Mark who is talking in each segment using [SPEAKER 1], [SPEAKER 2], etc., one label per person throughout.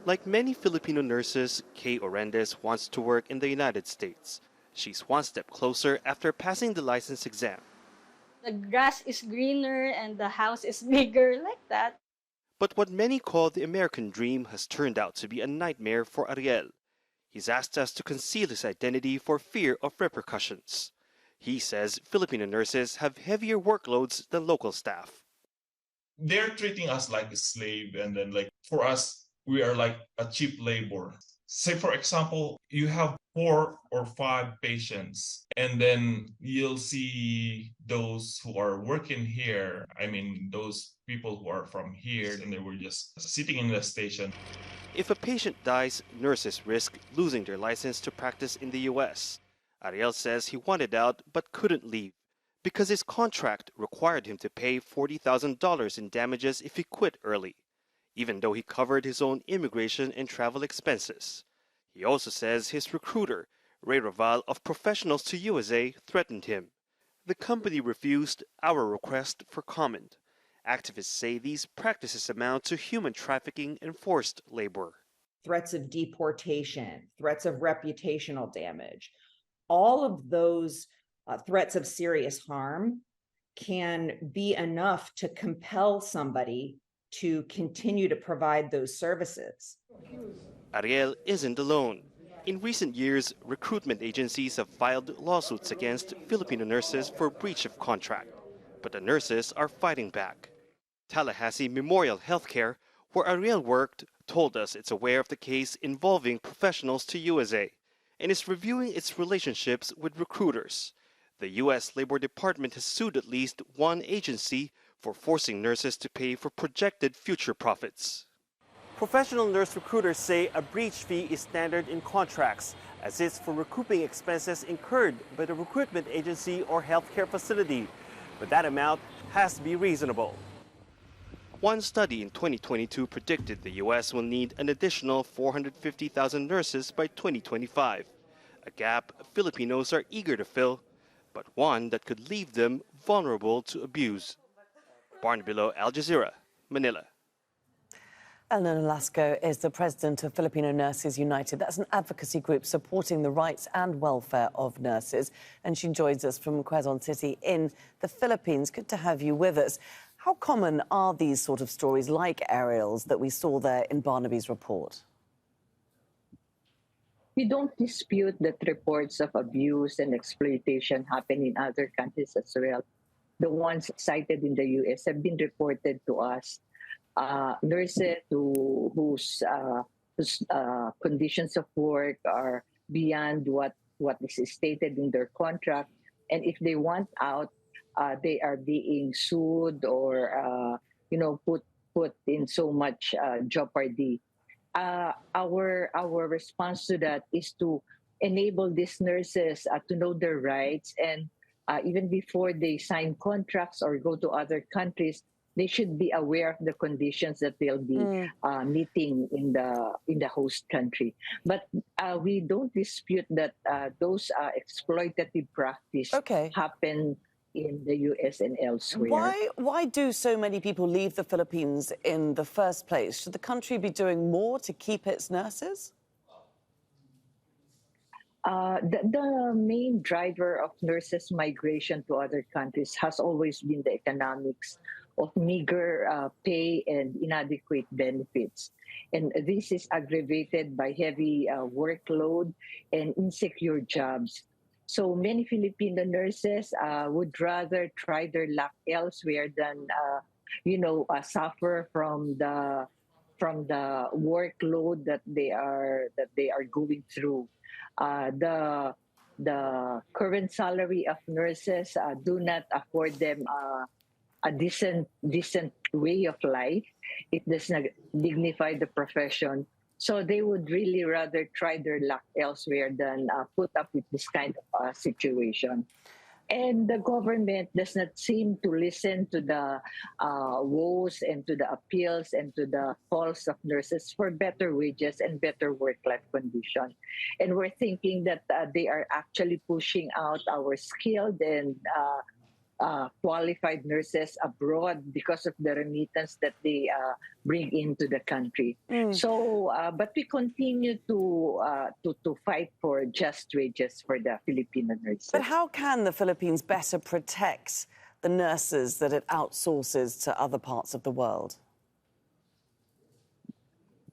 [SPEAKER 1] Like many Filipino nurses, Kay Orendes wants to work in the United States. She's one step closer after passing the license exam.
[SPEAKER 2] The grass is greener and the house is bigger, like that.
[SPEAKER 1] But what many call the American dream has turned out to be a nightmare for Ariel. He's asked us to conceal his identity for fear of repercussions. He says Filipino nurses have heavier workloads than local staff.
[SPEAKER 3] They're treating us like a slave, and then like for us, we are like a cheap labor. Say for example, you have 4 or 5 patients, and then you'll see those who are working here. I mean, those people who are from here, and they were just sitting in the station.
[SPEAKER 1] If a patient dies, nurses risk losing their license to practice in the U.S. Ariel says he wanted out but couldn't leave because his contract required him to pay $40,000 in damages if he quit early, even though he covered his own immigration and travel expenses. He also says his recruiter, Ray Raval of Professionals to USA, threatened him. The company refused our request for comment. Activists say these practices amount to human trafficking and forced labor.
[SPEAKER 4] Threats of deportation, threats of reputational damage, all of those threats of serious harm can be enough to compel somebody to continue to provide those services.
[SPEAKER 1] Ariel isn't alone. In recent years, recruitment agencies have filed lawsuits against Filipino nurses for breach of contract, but the nurses are fighting back. Tallahassee Memorial Healthcare, where Ariel worked, told us it's aware of the case involving Professionals to USA and is reviewing its relationships with recruiters. The U.S. Labor Department has sued at least one agency for forcing nurses to pay for projected future profits. Professional nurse recruiters say a breach fee is standard in contracts, as it's for recouping expenses incurred by the recruitment agency or healthcare facility. But that amount has to be reasonable. One study in 2022 predicted the U.S. will need an additional 450,000 nurses by 2025, a gap Filipinos are eager to fill, but one that could leave them vulnerable to abuse. Barnaby, Al Jazeera, Manila.
[SPEAKER 5] Eleanor Nolasco is the president of Filipino Nurses United. That's an advocacy group supporting the rights and welfare of nurses. And she joins us from Quezon City in the Philippines. Good to have you with us. How common are these sort of stories like Ariel's that we saw there in Barnaby's report?
[SPEAKER 6] We don't dispute that reports of abuse and exploitation happen in other countries as well. The ones cited in the U.S. have been reported to us. Nurses whose conditions of work are beyond what is stated in their contract, and if they want out, they are being sued or put in so much jeopardy. Our response to that is to enable these nurses to know their rights, and even before they sign contracts or go to other countries, they should be aware of the conditions that they'll be meeting in the host country. But we don't dispute that those exploitative practices happen in the U.S. and elsewhere.
[SPEAKER 5] Why do so many people leave the Philippines in the first place? Should the country be doing more to keep its nurses?
[SPEAKER 6] The main driver of nurses' migration to other countries has always been the economics of meager pay and inadequate benefits. And this is aggravated by heavy workload and insecure jobs. So many Filipino nurses would rather try their luck elsewhere than, suffer from the workload that they are going through. The current salary of nurses do not afford them a decent way of life. It does not dignify the profession. So they would really rather try their luck elsewhere than put up with this kind of situation. And the government does not seem to listen to the woes and to the appeals and to the calls of nurses for better wages and better work-life conditions. And we're thinking that they are actually pushing out our skilled and qualified nurses abroad because of the remittance that they bring into the country. So, but we continue to fight for just wages for the Filipino nurses.
[SPEAKER 5] But how can the Philippines better protect the nurses that it outsources to other parts of the world?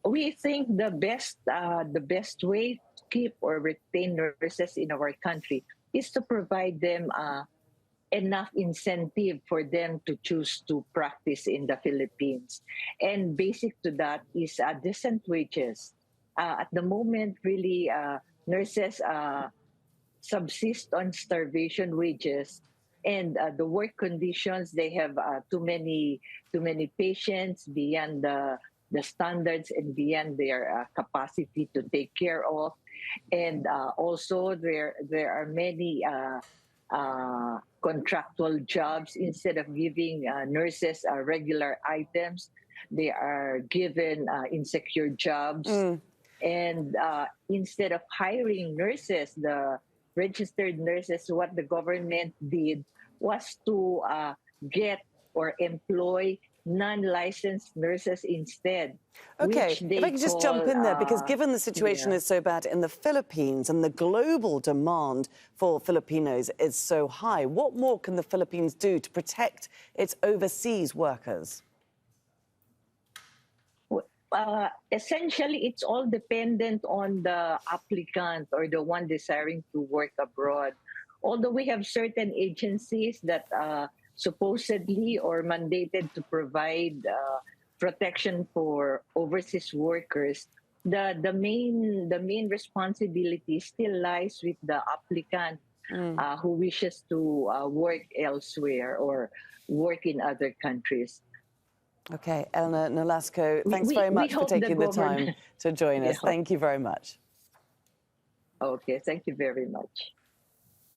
[SPEAKER 6] We think the best way to keep or retain nurses in our country is to provide them enough incentive for them to choose to practice in the Philippines. And basic to that is decent wages. At the moment, really, nurses subsist on starvation wages, and the work conditions, they have too many patients beyond the standards and beyond their capacity to take care of. And also there are many contractual jobs. Instead of giving nurses regular items, they are given insecure jobs. And instead of hiring nurses, the registered nurses, what the government did was to get or employ non-licensed nurses instead.
[SPEAKER 5] Okay, if I can just jump in there, because given the situation
[SPEAKER 6] yeah.
[SPEAKER 5] is so bad in the Philippines and the global demand for Filipinos is so high, what more can the Philippines do to protect its overseas workers?
[SPEAKER 6] Essentially, it's all dependent on the applicant or the one desiring to work abroad. Although we have certain agencies that supposedly or mandated to provide protection for overseas workers, the main responsibility still lies with the applicant who wishes to work elsewhere or work in other countries.
[SPEAKER 5] Okay, Eleanor Nolasco, thanks very much for taking the time to join us.
[SPEAKER 6] Yeah.
[SPEAKER 5] Thank you very much.
[SPEAKER 6] Okay, thank you very much.